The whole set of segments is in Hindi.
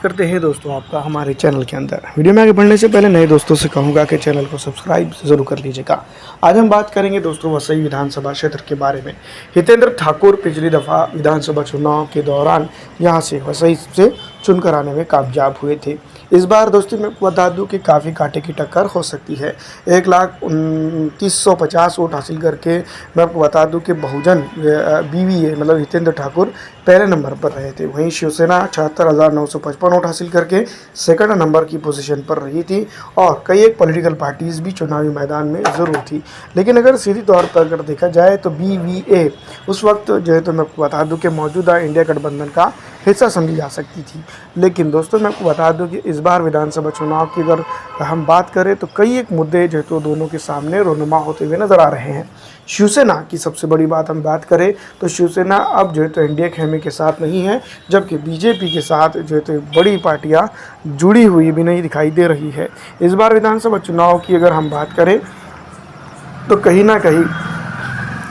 करते हैं दोस्तों आपका हमारे चैनल के अंदर। वीडियो में आगे बढ़ने से पहले नए दोस्तों से कहूँगा कि चैनल को सब्सक्राइब ज़रूर कर लीजिएगा। आज हम बात करेंगे दोस्तों वसई विधानसभा क्षेत्र के बारे में। हितेंद्र ठाकुर पिछली दफ़ा विधानसभा चुनाव के दौरान यहाँ से वसई से चुनकर आने में कामयाब हुए थे। इस बार दोस्तों मैं बता दूं कि काफ़ी कांटे की टक्कर हो सकती है। 1,29,50 वोट हासिल करके मैं आपको बता दूं कि बहुजन BVA मतलब हितेंद्र ठाकुर पहले नंबर पर रहे थे। वहीं शिवसेना 76,955 वोट हासिल करके सेकंड नंबर की पोजीशन पर रही थी और कई एक पॉलिटिकल पार्टीज़ भी चुनावी मैदान में ज़रूर थी। लेकिन अगर सीधी तौर पर अगर देखा जाए तो BVA उस वक्त जो है तो मैं आपको बता दूं कि मौजूदा इंडिया गठबंधन का हिस्सा समझी जा सकती थी। लेकिन दोस्तों मैं आपको बता दूं कि इस बार विधानसभा चुनाव की अगर हम बात करें तो कई एक मुद्दे जो है तो दोनों के सामने रोनुमा होते हुए नज़र आ रहे हैं। शिवसेना की सबसे बड़ी बात हम बात करें तो शिवसेना अब जो है तो एनडीए खेमे के साथ नहीं है, जबकि बीजेपी के साथ जो है तो बड़ी पार्टियां जुड़ी हुई भी नहीं दिखाई दे रही है। इस बार विधानसभा चुनाव की अगर हम बात करें तो कहीं ना कहीं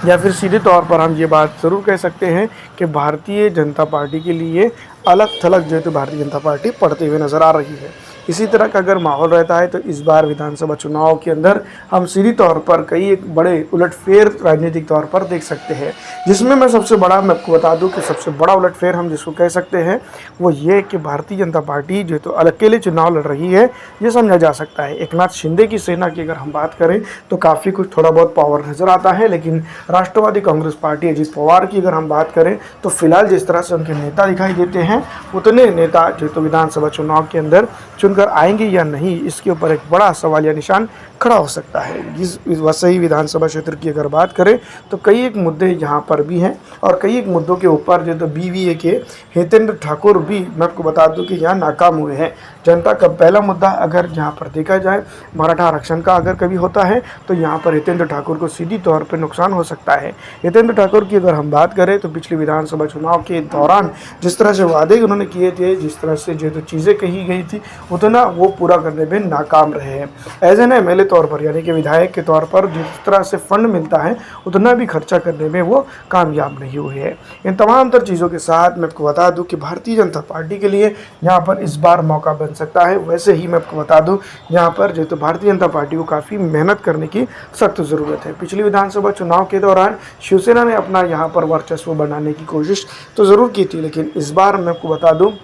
या फिर सीधे तौर पर हम ये बात ज़रूर कह सकते हैं कि भारतीय जनता पार्टी के लिए अलग थलग जो है तो भारतीय जनता पार्टी पढ़ते हुए नज़र आ रही है। इसी तरह का अगर माहौल रहता है तो इस बार विधानसभा चुनाव के अंदर हम सीधी तौर पर कई एक बड़े उलटफेर राजनीतिक तौर पर देख सकते हैं, जिसमें मैं सबसे बड़ा मैं आपको बता दूं कि सबसे बड़ा उलटफेर हम जिसको कह सकते हैं वो ये कि भारतीय जनता पार्टी जो तो अकेले चुनाव लड़ रही है, ये समझा जा सकता है। एकनाथ शिंदे की सेना की अगर हम बात करें तो काफ़ी कुछ थोड़ा बहुत पावर नज़र आता है, लेकिन राष्ट्रवादी कांग्रेस पार्टी अजीत पवार की अगर हम बात करें तो फिलहाल जिस तरह से उनके नेता दिखाई देते हैं उतने नेता जो तो विधानसभा चुनाव के अंदर चुनकर आएंगे या नहीं, इसके ऊपर एक बड़ा सवालिया निशान खड़ा हो सकता है। इस वसई विधानसभा क्षेत्र की अगर बात करें तो कई एक मुद्दे यहाँ पर भी हैं और कई एक मुद्दों के ऊपर जो तो BVA के हितेंद्र ठाकुर भी मैं आपको बता दूं कि यहाँ नाकाम हुए हैं। जनता का पहला मुद्दा अगर यहाँ पर देखा जाए मराठा आरक्षण का अगर कभी होता है तो यहाँ पर हितेंद्र ठाकुर को सीधी तौर पर नुकसान हो सकता है। हितेंद्र ठाकुर की अगर हम बात करें तो पिछली विधानसभा चुनाव के दौरान जिस तरह से वादे उन्होंने किए थे, जिस तरह से जो तो चीज़ें कही गई थी, उतना वो पूरा करने में नाकाम रहे हैं। एज एन MLA तौर पर यानी कि विधायक के तौर पर जिस तरह से फंड मिलता है उतना भी खर्चा करने में वो कामयाब नहीं हुए हैं। इन तमाम तर चीज़ों के साथ मैं आपको बता दूं कि भारतीय जनता पार्टी के लिए यहाँ पर इस बार मौका बन सकता है। वैसे ही मैं आपको बता दूं यहाँ पर जो तो भारतीय जनता पार्टी को काफ़ी मेहनत करने की सख्त ज़रूरत है। पिछली विधानसभा चुनाव के दौरान शिवसेना ने अपना यहाँ पर वर्चस्व बनाने की कोशिश तो ज़रूर की थी, लेकिन इस बार मैं आपको बता दूँ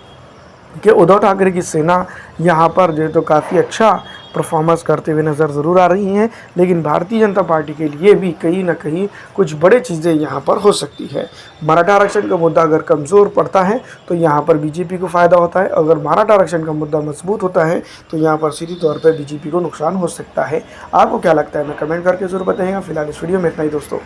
कि उद्धव ठाकरे की सेना यहाँ पर जो है तो काफ़ी अच्छा परफॉर्मेंस करते हुए नज़र ज़रूर आ रही हैं। लेकिन भारतीय जनता पार्टी के लिए भी कहीं ना कहीं कुछ बड़े चीज़ें यहाँ पर हो सकती है। मराठा आरक्षण का मुद्दा अगर कमज़ोर पड़ता है तो यहाँ पर बीजेपी को फ़ायदा होता है, अगर मराठा आरक्षण का मुद्दा मजबूत होता है तो यहाँ पर सीधी तौर पर बीजेपी को नुकसान हो सकता है। आपको क्या लगता है मैं कमेंट करके ज़रूर बताइएगा। फिलहाल इस वीडियो में इतना ही दोस्तों।